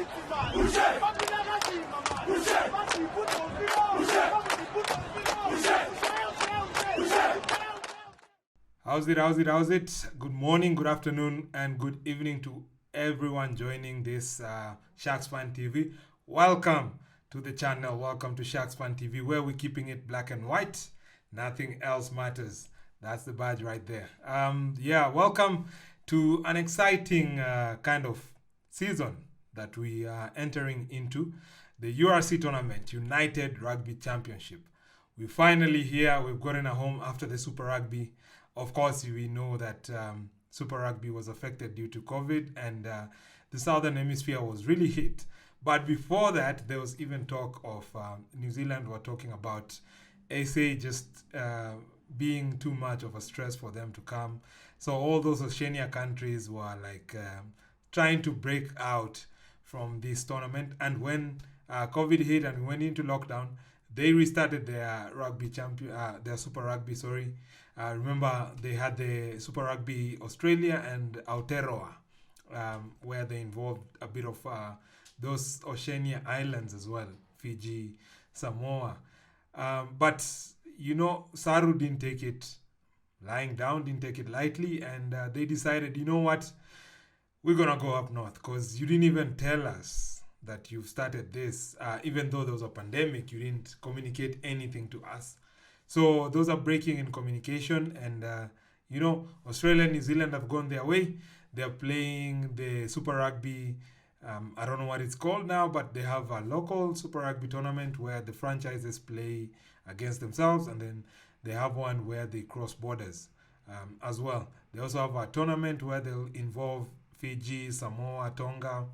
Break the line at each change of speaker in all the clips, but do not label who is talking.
How's it? Good morning, good afternoon, and good evening to everyone joining this Sharks Fan TV. Welcome to the channel. Welcome to Sharks Fan TV, where we're keeping it black and white. Nothing else matters. That's the badge right there. Welcome to an exciting kind of season that we are entering into, the URC tournament, United Rugby Championship. We're finally here. We've gotten a home after the Super Rugby. Of course, we know that Super Rugby was affected due to COVID, and the Southern Hemisphere was really hit. But before that, there was even talk of New Zealand were talking about SA just being too much of a stress for them to come. So all those Oceania countries were like trying to break out from this tournament. And when COVID hit and we went into lockdown, they restarted their their Super Rugby. Remember, they had the Super Rugby Australia and Aotearoa, where they involved a bit of those Oceania islands as well, Fiji, Samoa. But, Saru didn't take it lying down, didn't take it lightly, and they decided, you know what, we're going to go up north because you didn't even tell us that you've started this. Even though there was a pandemic, you didn't communicate anything to us. So those are breaking in communication, and Australia and New Zealand have gone their way. They're playing the Super Rugby. I don't know what it's called now, but they have a local Super Rugby tournament where the franchises play against themselves, and then they have one where they cross borders as well. They also have a tournament where they'll involve Fiji, Samoa, Tonga,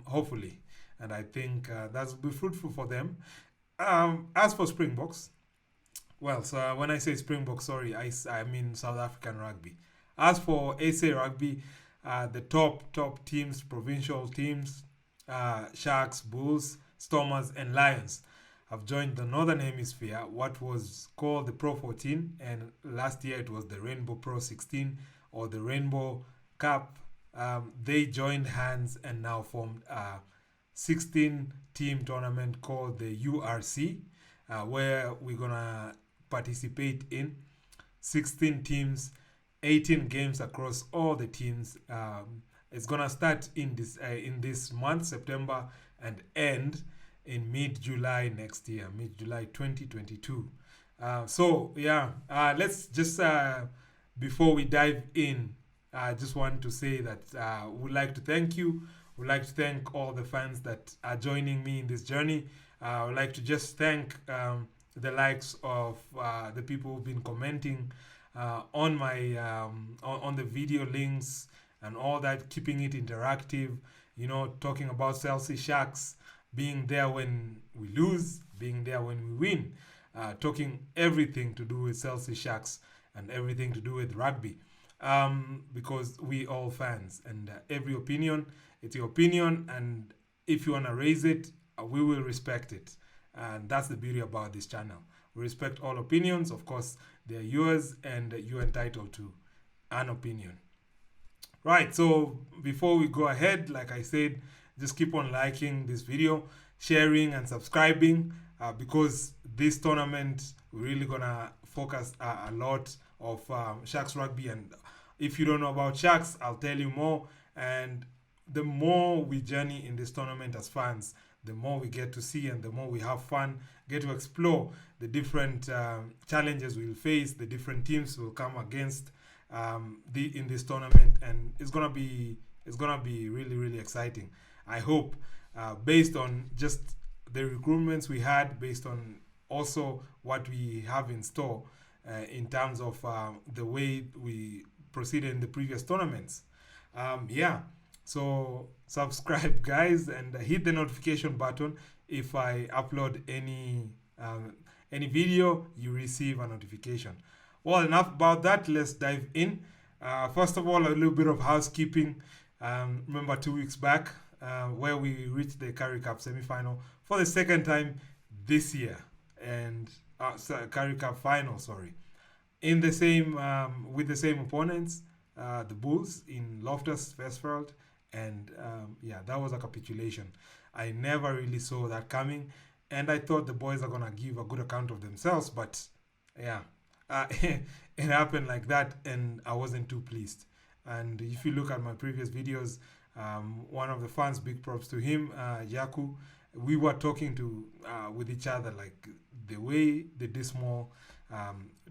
hopefully, and I think that will be fruitful for them. As for Springboks, well, so when I say Springboks, sorry, I mean South African rugby. As for SA rugby, the top teams, provincial teams, Sharks, Bulls, Stormers, and Lions have joined the Northern Hemisphere, what was called the Pro 14, and last year it was the Rainbow Pro 16 or the Rainbow Cup. They joined hands and now formed a 16-team tournament called the URC, where we're going to participate in 16 teams, 18 games across all the teams. It's going to start in this month, September, and end in mid-July next year, mid-July 2022. Let's just, before we dive in, I just want to say that we'd like to thank you. We'd like to thank all the fans that are joining me in this journey. I would like to just thank the likes of the people who've been commenting on my on the video links and all that, keeping it interactive, talking about Chelsea Sharks, being there when we lose, being there when we win, talking everything to do with Chelsea Sharks and everything to do with rugby, because we all fans, and every opinion, it's your opinion, and if you want to raise it, we will respect it. And that's the beauty about this channel. We respect all opinions. Of course, they're yours, and you're entitled to an opinion. Right, so before we go ahead, like I said, just keep on liking this video, sharing and subscribing, because this tournament, we're really going to focus a lot of Sharks rugby. And if you don't know about Sharks, I'll tell you more. And the more we journey in this tournament as fans, the more we get to see and the more we have fun, get to explore the different challenges we'll face, the different teams we'll come against in this tournament, and it's gonna be really, really exciting. I hope, based on just the recruitments we had, based on also what we have in store in terms of the way we proceeded in the previous tournaments. So subscribe, guys, and hit the notification button. If I upload any video, you receive a notification. Well, enough about that. Let's dive in. First of all, a little bit of housekeeping. Remember 2 weeks back where we reached the Currie Cup semi-final for the second time this year, and Currie Cup final, in the same with the same opponents, the Bulls in Loftus Versfeld And yeah, that was a capitulation. I never really saw that coming, and I thought the boys are gonna give a good account of themselves, but yeah, it happened like that, and I wasn't too pleased. And if you look at my previous videos, one of the fans, big props to him, Yaku, we were talking to with each other, like the way the dismal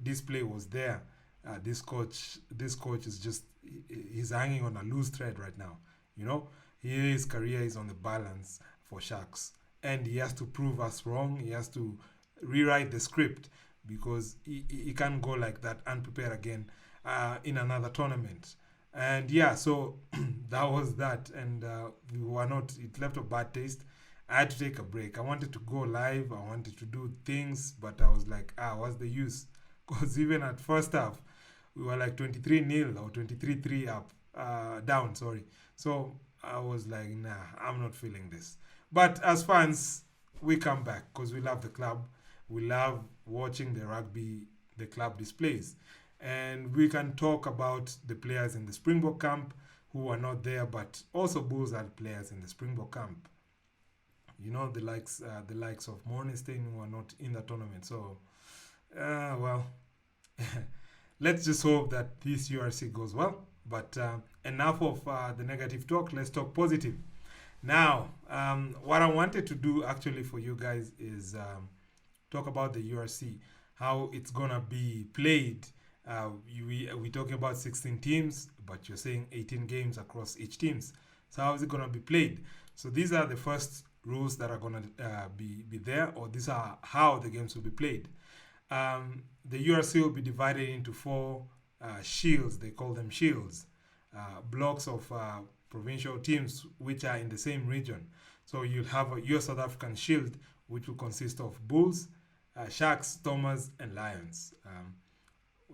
display was there. This coach is just he's hanging on a loose thread right now. You know, his career is on the balance for Sharks, and he has to prove us wrong. He has to rewrite the script because he can't go like that unprepared again in another tournament. And yeah, so that was that, and we were not. It left a bad taste. I had to take a break. I wanted to go live. I wanted to do things, but I was like, what's the use? Because even at first half, we were like 23-0 or 23-3 up, down, sorry. So I was like, nah, I'm not feeling this. But as fans, we come back because we love the club. We love watching the rugby the club displays. And we can talk about the players in the Springbok camp who are not there, but also Bulls had players in the Springbok camp. You know, the likes of Morningstein who are not in the tournament. So, well, let's just hope that this URC goes well. But enough of the negative talk. Let's talk positive. Now, what I wanted to do actually for you guys is talk about the URC, how it's gonna be played. We're talking about 16 teams, but you're saying 18 games across each teams. So how is it gonna be played? So these are the first rules that are gonna be there, or these are how the games will be played. The URC will be divided into four shields. They call them shields, blocks of provincial teams which are in the same region. So you'll have your South African shield, which will consist of Bulls, Sharks, Stormers, and Lions.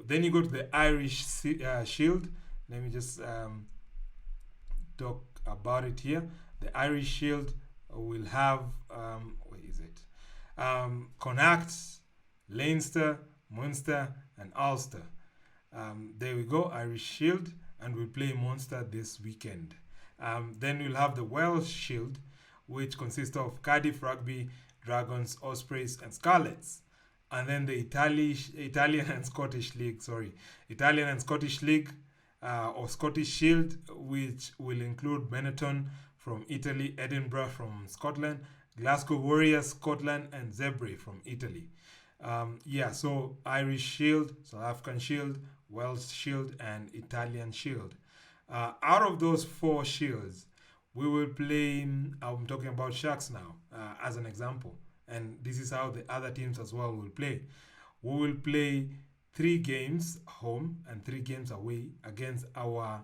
Then you go to the Irish shield. Let me just talk about it here. The Irish shield will have, where is it? Connacht, Leinster, Munster, and Ulster. There we go, Irish shield, and we'll play Munster this weekend. Then we'll have the Welsh shield, which consists of Cardiff Rugby, Dragons, Ospreys, and Scarlets. And then the Italian and Scottish League, Italian and Scottish League or Scottish Shield, which will include Benetton from Italy, Edinburgh from Scotland, Glasgow Warriors, Scotland, and Zebre from Italy. So Irish Shield, South African Shield, Welsh Shield, and Italian Shield. Out of those four shields, we will play, I'm talking about Sharks now, as an example. And this is how the other teams as well will play. We will play 3 games home and 3 games away against our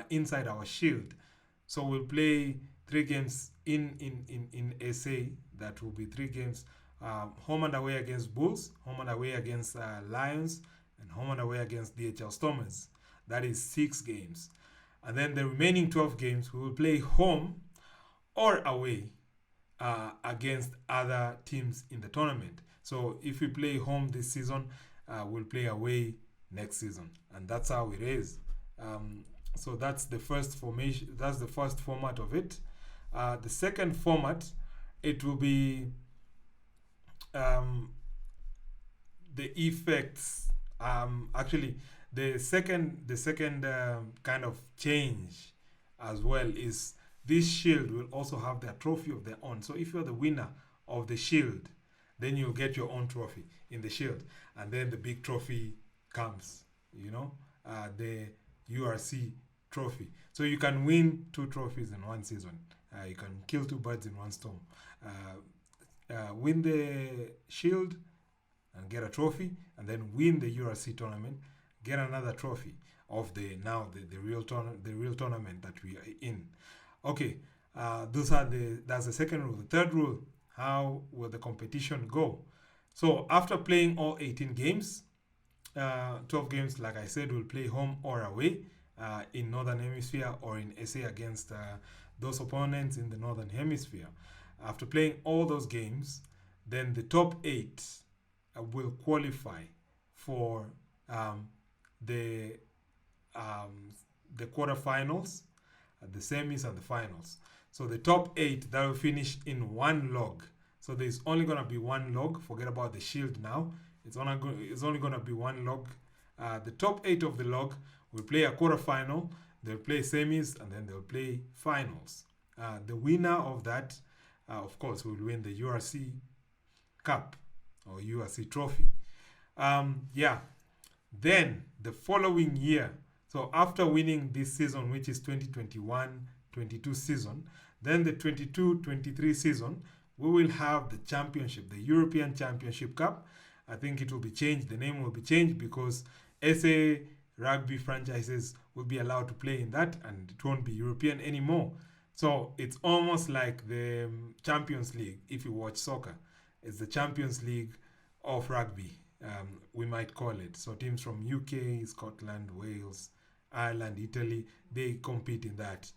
inside our shield. So we'll play 3 games in SA. That will be 3 games home and away against Bulls, home and away against Lions, and home and away against DHL Stormers. That is 6 games. And then the remaining 12 games we will play home or away against other teams in the tournament. So if we play home this season, we'll play away next season, and that's how it is. So that's the first formation. That's the first format of it. The second format, it will be the effects. Actually, the second kind of change as well is this shield will also have their trophy of their own. So if you're the winner of the shield, then you'll get your own trophy in the shield, and then the big trophy comes. The URC trophy. So you can win 2 trophies in one season. You can kill 2 birds in one stone. Win the shield and get a trophy, and then win the URC tournament, get another trophy of the real tournament that we are in. Okay, that's the second rule. The third rule: how will the competition go? So after playing all 18 games, 12 games, like I said, we'll play home or away in Northern Hemisphere or in SA against those opponents in the Northern Hemisphere. After playing all those games, then the top 8 will qualify for the quarterfinals. the semis, and the finals. So the top 8 that will finish in one log. So there's only gonna be one log. Forget about the shield now. It's only gonna be one log. The top 8 of the log will play a quarterfinal. They'll play semis and then they'll play finals. The winner of that, of course, will win the URC Cup or URC Trophy. Yeah. Then the following year, so after winning this season, which is 2021-22 season, then the 22-23 season, we will have the championship, the European Championship Cup. I think it will be changed. The name will be changed because SA rugby franchises will be allowed to play in that, and it won't be European anymore. So it's almost like the Champions League if you watch soccer. It's the Champions League of rugby, we might call it. So teams from UK, Scotland, Wales, Ireland, Italy, they compete in that.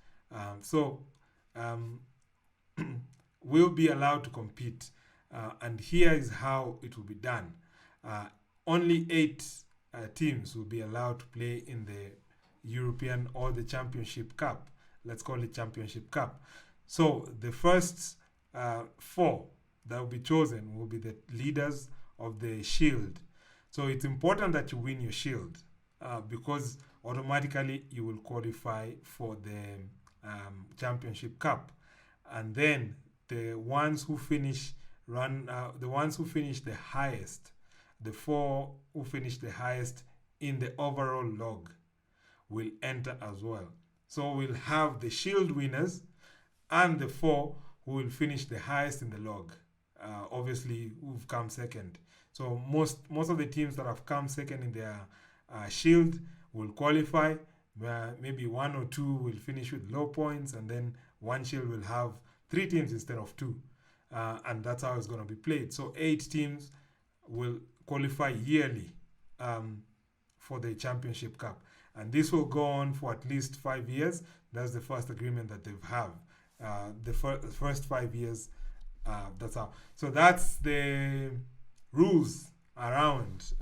We'll be allowed to compete. And here is how it will be done. Only 8 teams will be allowed to play in the European or the Championship Cup. Let's call it Championship Cup. So the first 4 that will be chosen will be the leaders of the shield. So it's important that you win your shield because automatically you will qualify for the Championship Cup. And then the ones who finish the highest, the 4 who finish the highest in the overall log will enter as well. So we'll have the shield winners and the 4 who will finish the highest in the log. Obviously, who've come second. So most of the teams that have come second in their shield will qualify. Maybe 1 or 2 will finish with low points, and then one shield will have 3 teams instead of 2. And that's how it's going to be played. So 8 teams will qualify yearly for the Championship Cup. And this will go on for at least 5 years. That's the first agreement that they've have. The first 5 years, that's how. So that's the rules around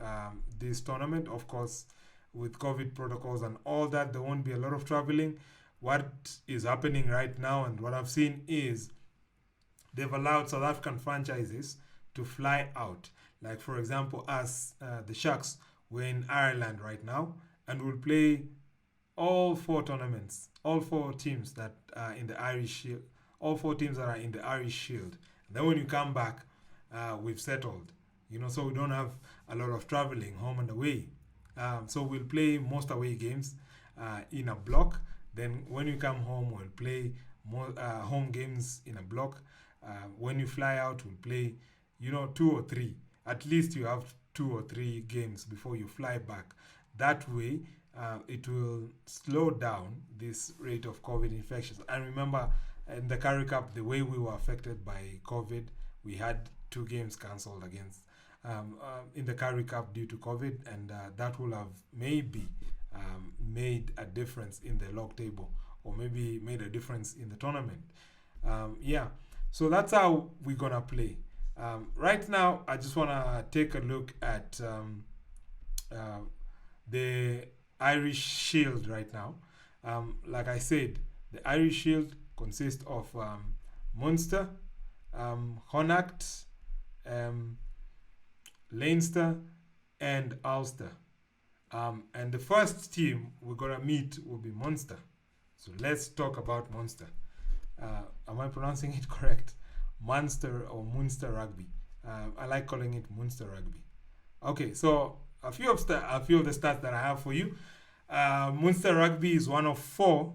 this tournament. Of course, with COVID protocols and all that, there won't be a lot of traveling. What is happening right now and what I've seen is they've allowed South African franchises to fly out. Like, for example, us, the Sharks, we're in Ireland right now, and we'll play all 4 tournaments, all 4 teams that are in the Irish Shield, all 4 teams that are in the Irish Shield. And then when you come back, we've settled, so we don't have a lot of traveling home and away. So we'll play most away games in a block. Then when you come home, we'll play more home games in a block. When you fly out, we'll play, 2 or 3. At least you have 2 or 3 games before you fly back. That way, it will slow down this rate of COVID infections. And remember, in the Currie Cup, the way we were affected by COVID, we had 2 games cancelled against in the Currie Cup due to COVID, and that will have maybe made a difference in the log table, or maybe made a difference in the tournament. So that's how we're gonna play. Right now, I just wanna take a look at the Irish Shield right now. Like I said, the Irish Shield consists of Munster, Connacht, Leinster, and Ulster. And the first team we're going to meet will be Munster. So let's talk about Munster. Am I pronouncing it correct? Munster or Munster Rugby. I like calling it Munster Rugby. Okay, so a few of the stats that I have for you. Munster Rugby is one of 4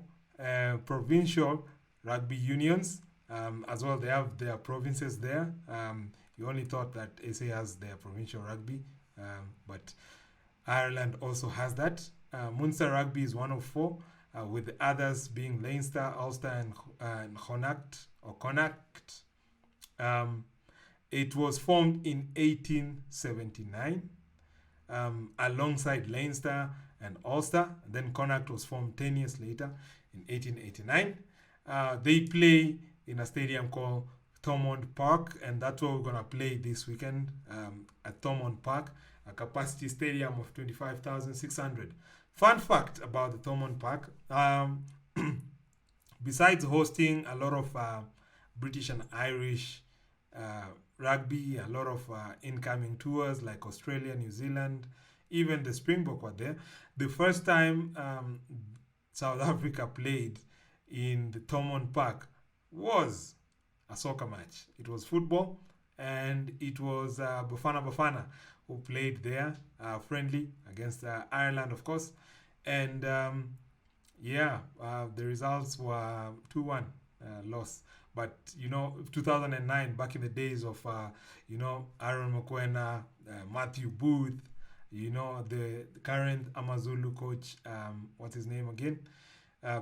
provincial rugby unions. As well, they have their provinces there. You only thought that SA has their provincial rugby, but Ireland also has that. Munster Rugby is one of 4, with the others being Leinster, Ulster, and Connacht. It was formed in 1879 alongside Leinster and Ulster. Then Connacht was formed 10 years later in 1889. They play in a stadium called Thomond Park, and that's where we're going to play this weekend at Thomond Park, a capacity stadium of 25,600. Fun fact about the Thomond Park, besides hosting a lot of British and Irish rugby, a lot of incoming tours like Australia, New Zealand, even the Springbok were there. The first time South Africa played in the Thomond Park was a soccer match. It was football, and it was Bafana who played there, friendly against Ireland, of course. And the results were 2-1 loss. But 2009, back in the days of Aaron Mokoena, Matthew Booth, the current Amazulu coach, what's his name again?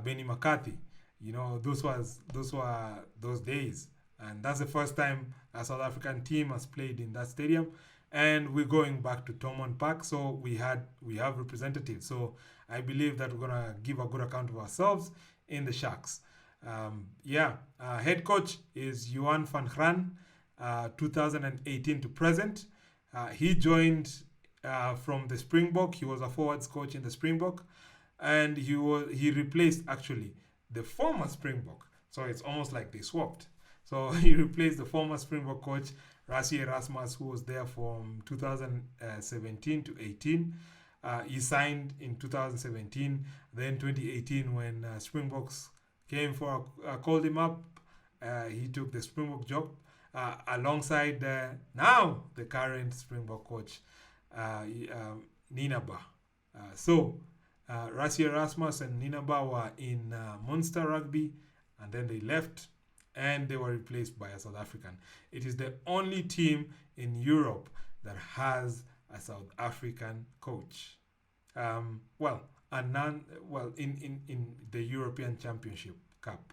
Benny McCarthy. Those were those days, and that's the first time a South African team has played in that stadium. And we're going back to Thomond Park, so we have representatives. So I believe that we're gonna give a good account of ourselves in the Sharks. Head coach is Johan van Graan, 2018 to present. He joined from the Springbok. He was a forwards coach in the Springbok, and he replaced actually the former Springbok. So it's almost like they swapped. So he replaced the former Springbok coach Rassie Erasmus, who was there from 2017 to 18. He signed in 2017. Then 2018, when Springboks called him up, he took the Springbok job alongside now the current Springbok coach, Ninaba. Rassie Erasmus and Ninaba were in Munster rugby, and then they left, and they were replaced by a South African. It is the only team in Europe that has a South African coach. In the European Championship Cup.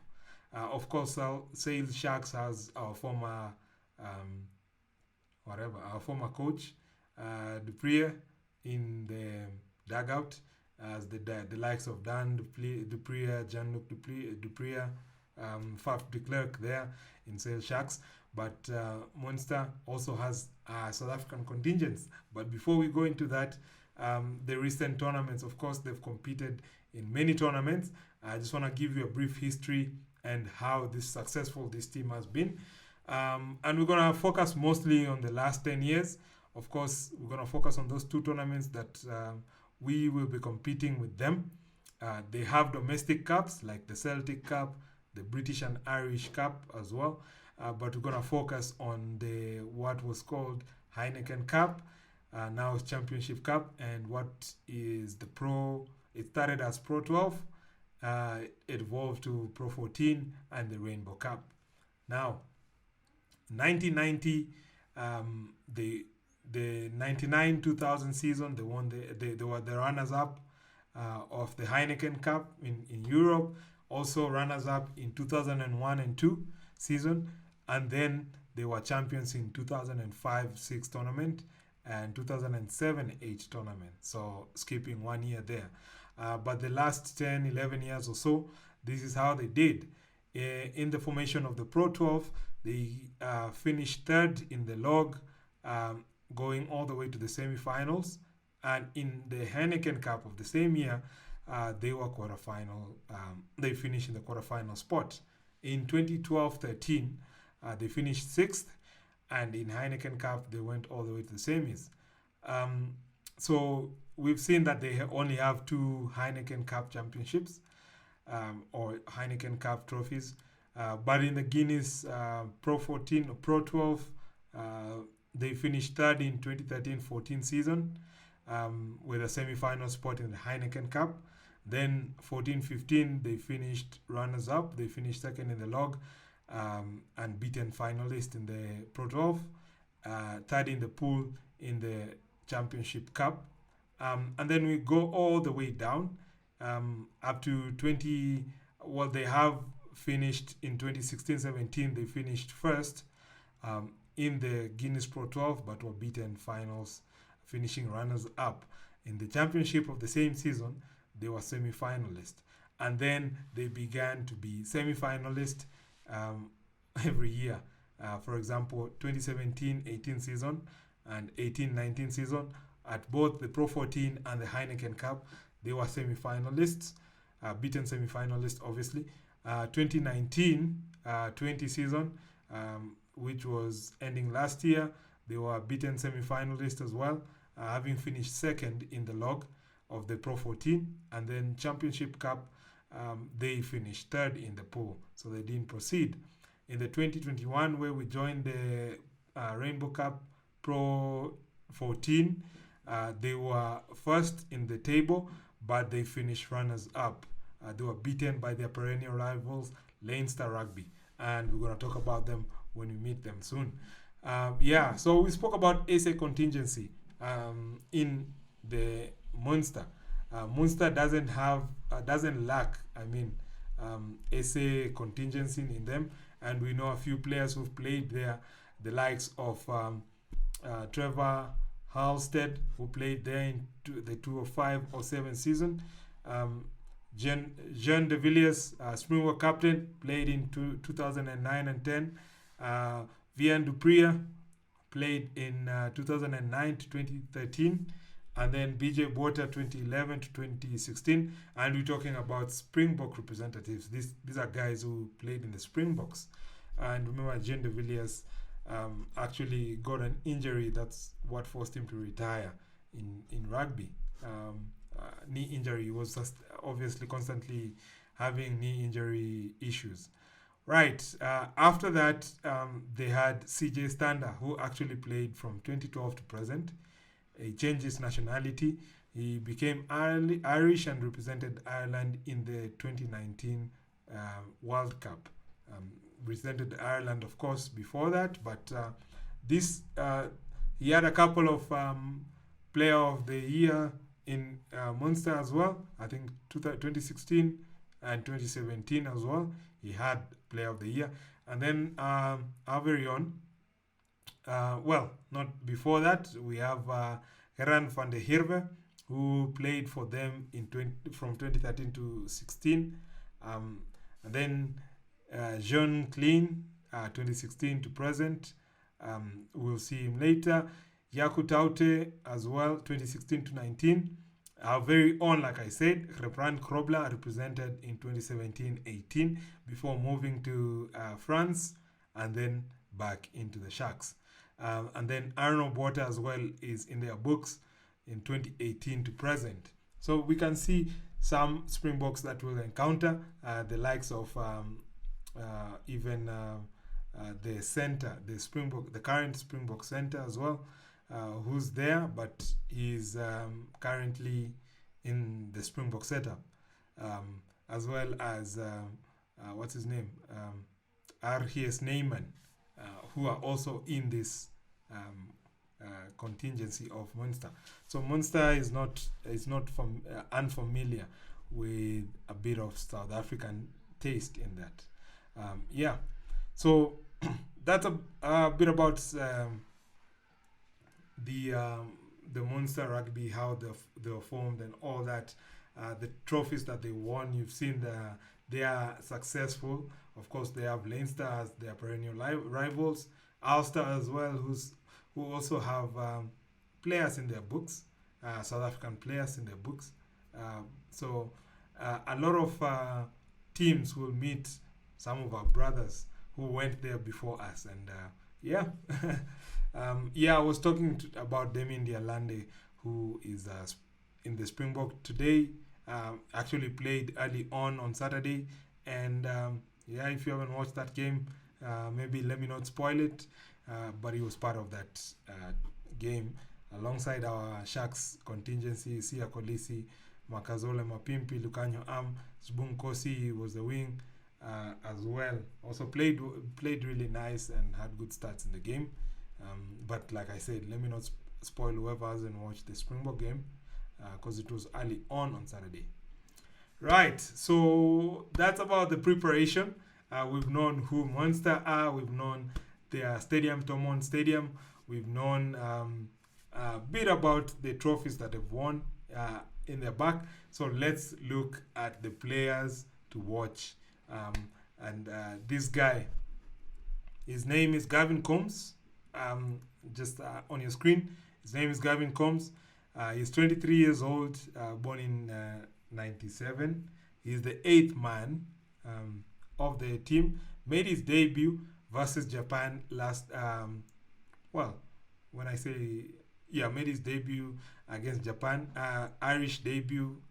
Of course, Sale Sharks has our former coach, Dupree, in the dugout, as the likes of Dan Dupree, Jean-Luc Dupree, Faf de Klerk there in Sale Sharks. But Munster also has South African contingents. But before we go into that, the recent tournaments, of course, they've competed in many tournaments. I just want to give you a brief history and how successful this team has been. And we're going to focus mostly on the last 10 years. Of course, we're going to focus on those two tournaments that we will be competing with them. They have domestic cups like the Celtic Cup, the British and Irish Cup as well. But we're going to focus on what was called Heineken Cup, now it's Championship Cup, and what is the Pro. It started as Pro 12, it evolved to Pro 14 and the Rainbow Cup. Now, 1990, the 99-2000 season, they were the runners-up of the Heineken Cup in Europe, also runners-up in 2001 and 2 season, and then they were champions in 2005-6 tournament and 2007-8 tournament, so skipping 1 year there. But the last 10, 11 years or so, this is how they did. In the formation of the Pro 12, they finished third in the log, going all the way to the semi-finals. And in the Heineken Cup of the same year, they were quarterfinal. They finished in the quarterfinal spot. In 2012-13, they finished sixth, and in Heineken Cup, they went all the way to the semis. So we've seen that they only have 2 Heineken Cup championships, or Heineken Cup trophies. But in the Guinness Pro 14 or Pro 12, they finished third in 2013-14 season with a semi-final spot in the Heineken Cup. Then 14-15, they finished runners-up. They finished second in the log, and beaten finalist in the Pro 12, third in the pool in the Championship Cup. And then we go all the way down up to 20. Well, they have finished in 2016-17. They finished first in the Guinness Pro 12, but were beaten finals, finishing runners-up. In the championship of the same season, they were semi-finalists. And then they began to be semi-finalists every year. For example, 2017-18 season and 18-19 season, at both the Pro 14 and the Heineken Cup, they were semi-finalists, beaten semi-finalists, obviously. 2019-20 season, which was ending last year. They were beaten semi-finalists as well, having finished second in the log of the Pro 14. And then Championship Cup, they finished third in the pool, so they didn't proceed. In the 2021, where we joined the Rainbow Cup Pro 14, they were first in the table, but they finished runners up. They were beaten by their perennial rivals, Leinster Rugby, and we're going to talk about them when we meet them soon. So we spoke about SA contingency in the Munster. Munster doesn't lack, SA contingency in them, and we know a few players who've played there, the likes of Trevor Halstead, who played there in the 2005-07 season. Jean de Villiers, Springbok captain, played in 2009 and 10. Vian Dupria played in 2009 to 2013. And then BJ Bota 2011 to 2016. And we're talking about Springbok representatives. These are guys who played in the Springboks. And remember, Jean de Villiers actually got an injury. That's what forced him to retire in rugby. Knee injury. He was just obviously constantly having knee injury issues. Right. After that, they had CJ Stander, who actually played from 2012 to present. He changed his nationality. He became Irish and represented Ireland in the 2019 World Cup. Represented Ireland, of course, before that, but he had a couple of Player of the Year in Munster as well. I think 2016 and 2017 as well. He had Player of the Year. And then our very own, not before that, we have Geran van der Heerwe, who played for them from 2013 to 16. And then Jean Klein, 2016 to present. We'll see him later. Yaku Taute as well, 2016 to 19. Our very own, like I said, Reprand Krobler, represented in 2017-18 before moving to France and then back into the Sharks. And then Arnold Bota as well is in their books in 2018 to present. So we can see some Springboks that will encounter the likes of even the center, the current Springbok center as well, who's there, but he's currently in the Springbok setup, as well as what's his name, R.H.S. Neyman, who are also in this contingency of Munster. So Munster is not unfamiliar with a bit of South African taste in that. So that's a bit about the Munster rugby, how they were formed and all that, the trophies that they won. You've seen they are successful. Of course, they have Leinster as their perennial rivals, Ulster as well, who also have players in their books, South African players in their books. So a lot of teams will meet some of our brothers who went there before us, and I was talking about Damien Dialande, who is in the Springbok today. Actually played early on Saturday, and if you haven't watched that game, maybe let me not spoil it, but he was part of that game alongside our Sharks contingency, Sia Kolisi, Makazole Mapimpi, Lucanio Am, Zbun Kosi was the wing as well. Also played really nice and had good stats in the game. But like I said, let me not spoil whoever hasn't watched the Springbok game, because it was early on Saturday. Right, so that's about the preparation. We've known who Munster are. We've known their stadium, Thomond Stadium. We've known a bit about the trophies that they've won in their back. So let's look at the players to watch. And this guy, his name is Gavin Combs. Just on your screen, his name is Gavin Combs. He's 23 years old, born in 97. He's the 8th man of the team, made his debut versus Japan last. Well, when I say yeah, made his debut against Japan. Irish debut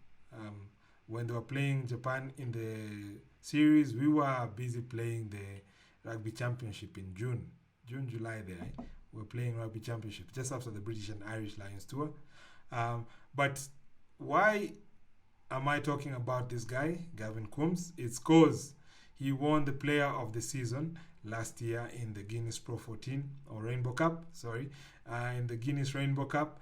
when they were playing Japan in the series. We were busy playing the rugby championship in July there. We were playing rugby championship just after the British and Irish Lions tour. But why am I talking about this guy, Gavin Coombs? It's because he won the Player of the Season last year in the Guinness Pro 14 or Rainbow Cup. Sorry, in the Guinness Rainbow Cup,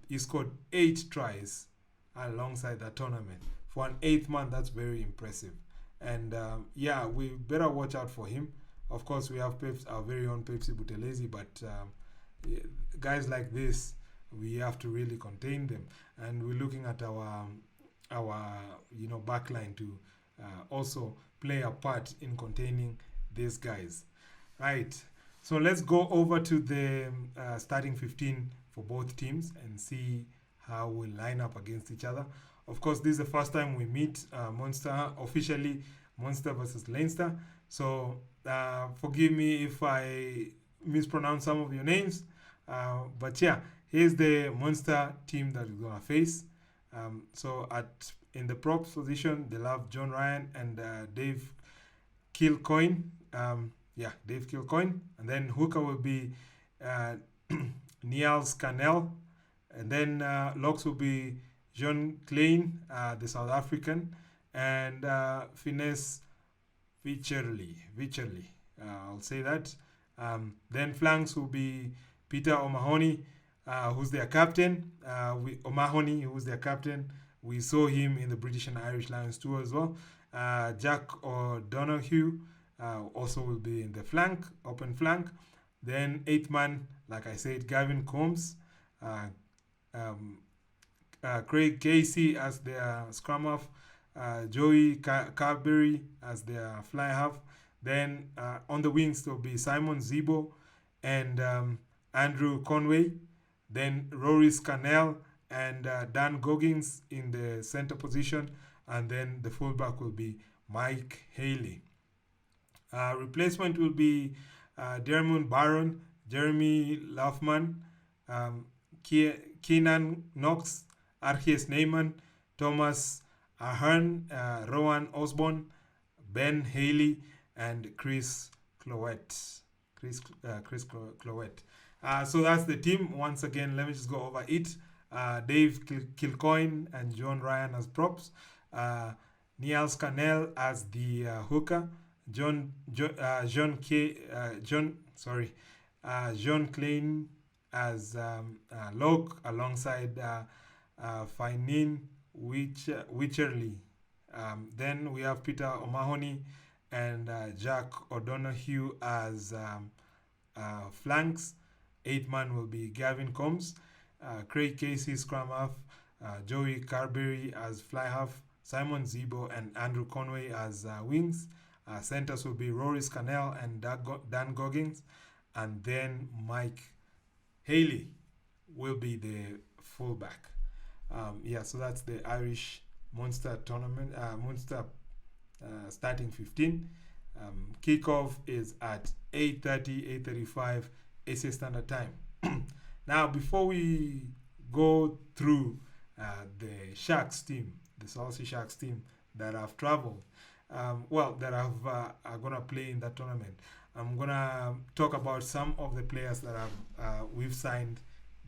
he scored 8 tries alongside that tournament. For an 8th man, that's very impressive. And yeah, we better watch out for him. Of course, we have our very own Pepsi Buthelezi, but guys like this, we have to really contain them. And we're looking at our backline to also play a part in containing these guys. Right. So let's go over to the starting 15 for both teams and see how we line up against each other. Of course, this is the first time we meet Munster officially, Munster versus Leinster. So forgive me if I mispronounce some of your names. But yeah, here's the Munster team that we're going to face. So in the props position, they'll have John Ryan and Dave Kilcoyne. Dave Kilcoyne. And then hooker will be Niels Canel. And then locks will be John Klein, the South African, and Finesse Vicherli. I'll say that. Then flanks will be Peter O'Mahony, who's their captain. O'Mahony, who's their captain. We saw him in the British and Irish Lions tour as well. Jack O'Donoghue also will be in the open flank. Then 8th man, like I said, Gavin Coombs. Craig Casey as their scrum half, Joey Carberry as their fly half. Then on the wings there will be Simon Zebo and Andrew Conway. Then Rory Scannell and Dan Goggins in the center position. And then the fullback will be Mike Haley. Replacement will be Dermot Barron, Jeremy Laufman, Keenan Knox, Archies Neyman, Thomas Ahern, Rowan Osborne, Ben Haley, and Chris Clowett. So that's the team. Once again, let me just go over it. Dave Kilcoyne and John Ryan as props. Niels Canel as the hooker. John Klein as lock alongside Fainin Wicherly. Then we have Peter O'Mahony and Jack O'Donoghue as flanks. 8th man will be Gavin Combs. Craig Casey scrum half. Joey Carberry as fly half. Simon Zebo and Andrew Conway as wings. Centers will be Rory Scannell and Dan Goggins. And then Mike Haley will be the fullback. So that's the Irish Munster tournament, Munster starting 15. Kickoff is at 8:30, 8:35 SA Standard Time. Now, before we go through the Sharks team, the Saucy Sharks team that have traveled, that are going to play in that tournament, I'm going to talk about some of the players that we've signed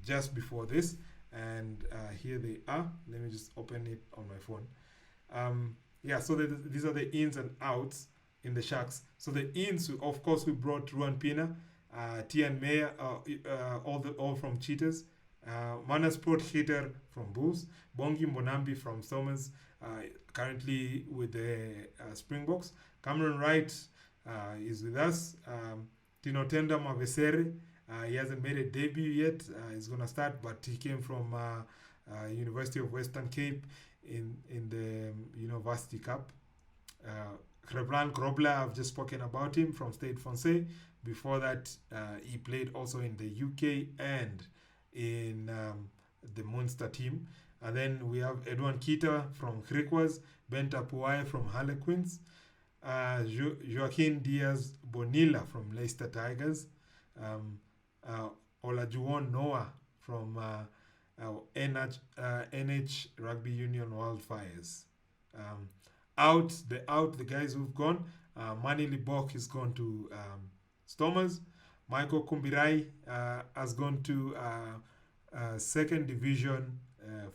just before this. And here they are. Let me just open it on my phone. So these are the ins and outs in the Sharks. So the ins, of course, we brought Ruan Pina, Tian Meyer, all from Cheetahs, Manas Hitter from Bulls, Bongi Mbonambi from Stormers, currently with the Springboks. Cameron Wright is with us. Tinotenda Mavesere, he hasn't made a debut yet. He's going to start, but he came from University of Western Cape in the University Cup. Reblan Grobler, I've just spoken about him from Stade Francais. Before that, he played also in the UK and in the Munster team. And then we have Edwin Kita from Griquas, Ben Tapuai from Harlequins, Joaquin Diaz Bonilla from Leicester Tigers, um, Olajuwon Noah from NH Rugby Union Wildfires. Um, out the guys who've gone. Manny Libok is gone to Stormers. Michael Kumbirai has gone to second division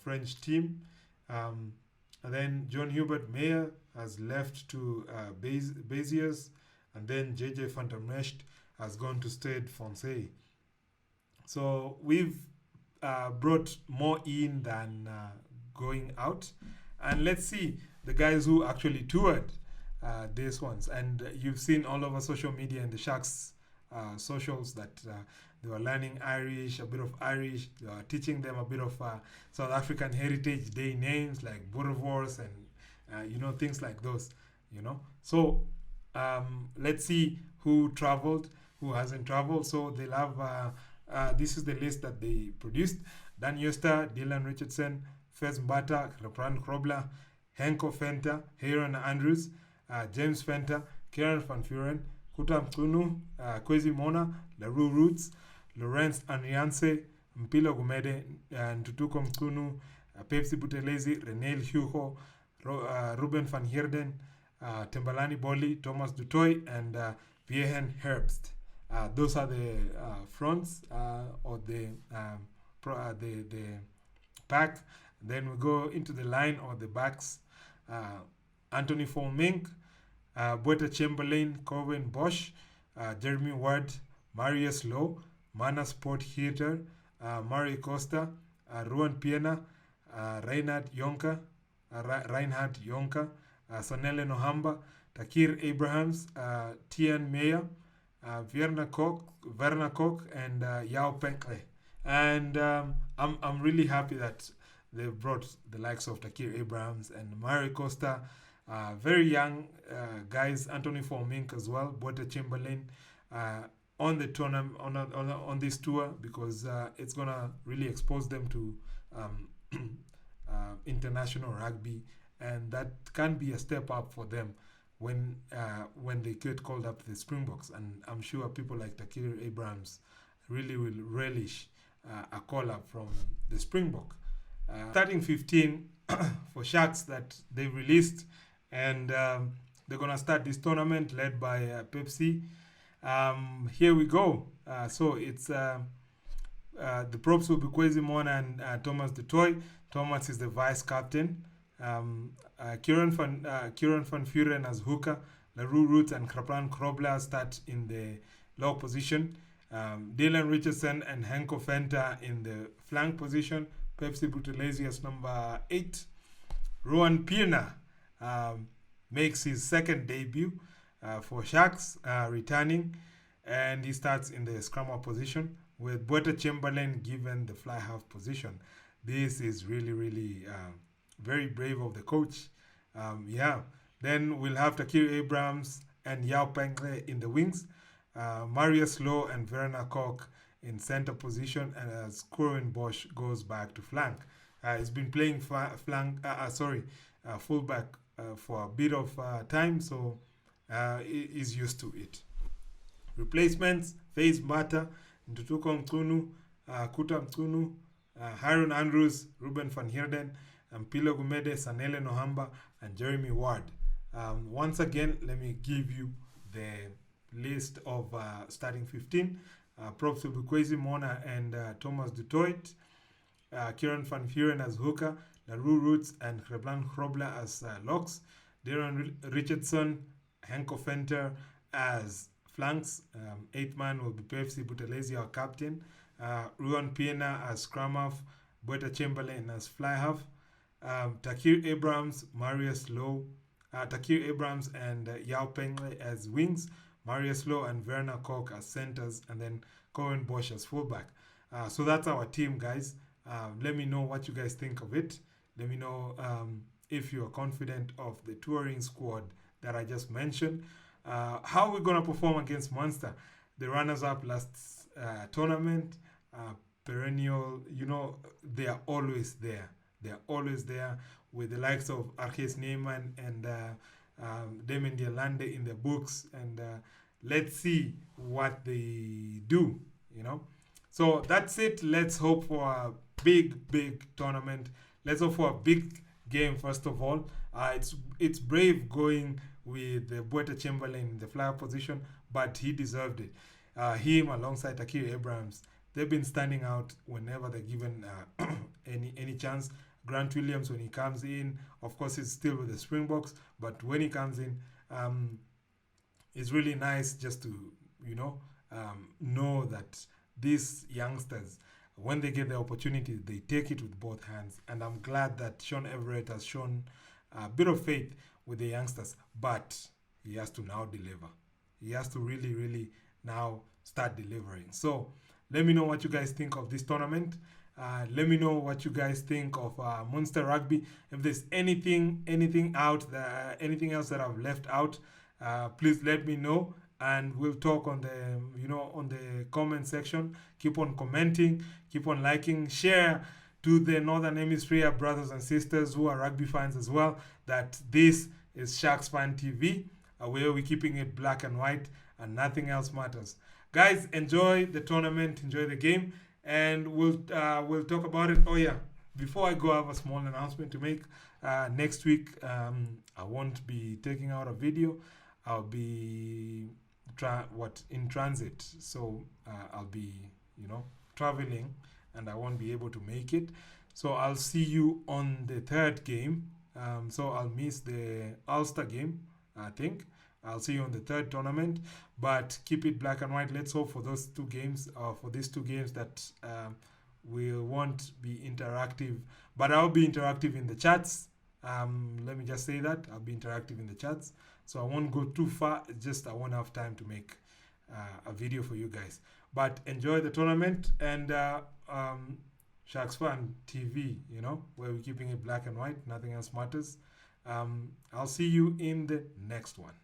French team. And then John Hubert Mayer has left to Beziers. And then JJ Fantamrecht has gone to Stade Francais. So we've brought more in than going out. And let's see the guys who actually toured these ones. And you've seen all over social media and the Sharks socials that they were learning Irish, a bit of Irish. They were teaching them a bit of South African Heritage Day names like Boerewors and things like those. So let's see who traveled, who hasn't traveled. So they'll have this is the list that they produced: Dan Yoster, Dylan Richardson, Fez Mbata, Rapran Krobler, Henko Fenter, Aaron Andrews, James Fenter, Kieran Van Furen, Kuta Mkunu, Kwezi Mona, LaRue Roots, Lawrence Anrianse, Mpilo Gumede, Ntutuko Mkunu, Pepsi Butelezi, Renel Hugo, Ruben Van Heerden, Tembalani Boli, Thomas Dutoy, and Viehen Herbst. Those are the fronts or the pack. Then we go into the line or the backs. Anthony Formink, Boeta Chamberlain, Corbin Bosch, Jeremy Ward, Marius Lowe, Mana Sport Heater, Murray Costa, Ruan Piena, Reinhard Yonka, Sonele Nohamba, Takir Abrahams, Tian Meyer, Verna Koch, and Yao Penkle. And I'm really happy that they've brought the likes of Takir Abrahams and Murray Costa, very young guys, Anthony Formink as well, Boeta Chamberlain, on the tournament on this tour, because it's gonna really expose them to international rugby, and that can be a step up for them when they get called up to the Springboks. And I'm sure people like Takir Abrahams really will relish a call up from the Springbok. Starting 15 for Sharks that they released, and they're gonna start this tournament led by Pepsi. Here we go. So it's the props will be Kwezi Mona and Thomas Dutoy. Thomas is the vice captain. Kieran van Furen as hooker. LaRue Roots and Kraplan Krobler start in the low position. Dylan Richardson and Henko Fenter in the flank position. Pepsi Buthelezi as number 8. Rowan Pirna makes his second debut for Sharks, returning, and he starts in the scrummer position, with Boeta Chamberlain given the fly half position. This is really, really very brave of the coach. Then we'll have Takir Abrahams and Yao Penkle in the wings, Marius Lowe and Verna Koch in center position, and as Corin Bosch goes back to flank. He's been playing fullback for a bit of time, so he's used to it. Replacements: Faze Mbata, Ntutuko Mkunu, Kuta Mkunu, Hiron Andrews, Ruben Van Heerden, Mpilo Gumede, Sanele Nohamba, and Jeremy Ward. Once again, let me give you the list of starting 15. Props will be Kwezi Mona and Thomas Dutoit, Kieran Van Furen as hooker, LaRue Roots and Kreplan Krobler as locks, Darren Richardson, Henko Fenter as flanks. 8th man will be Pepsi Buthelezi, our captain, Ruan Piena as scrum half, Boeta Chamberlain as fly half, Takir Abrahams, Marius Lowe, Takir Abrahams and Yao Pengle as wings, Marius Lowe and Verna Koch as centers, and then Cohen Bosch as fullback. So that's our team, guys. Let me know what you guys think of it. Let me know if you are confident of the touring squad that I just mentioned. How we're going to perform against Munster, the runners-up last tournament, perennial, they are always there. They are always there with the likes of Arkees Neyman and Damien Dialande in the books, and let's see what they do. You know, so that's it. Let's hope for a big tournament. Let's hope for a big game first of all. It's brave going with Boeta Chamberlain in the flyer position, but he deserved it. Him alongside Takiri Abrams, they've been standing out whenever they're given any chance. Grant Williams, when he comes in, of course, he's still with the Springboks, but when he comes in, it's really nice just to know that these youngsters, when they get the opportunity, they take it with both hands. And I'm glad that Sean Everett has shown a bit of faith with the youngsters, but he has to now deliver. He has to really now start delivering. So let me know what you guys think of this tournament. Let me know what you guys think of Munster Rugby. If there's anything out there, anything else that I've left out, please let me know, and we'll talk on the comment section. Keep on commenting, keep on liking, share to the Northern Hemisphere brothers and sisters who are rugby fans as well, that this is Sharks Fan TV, where we're keeping it black and white and nothing else matters. Guys, enjoy the tournament, enjoy the game, and we'll talk about it. Oh yeah, before I go, I have a small announcement to make. Next week, I won't be taking out a video. I'll be in transit, so I'll be traveling, and I won't be able to make it. So I'll see you on the third game. So I'll miss the Ulster game, I think. I'll see you on the third tournament, but keep it black and white. Let's hope for those two games, for these two games, that we won't be interactive, but I'll be interactive in the chats. Let me just say that I'll be interactive in the chats, so I won't go too far. It's just I won't have time to make a video for you guys. But enjoy the tournament, and Sharks Fan TV, where we're keeping it black and white, nothing else matters. I'll see you in the next one.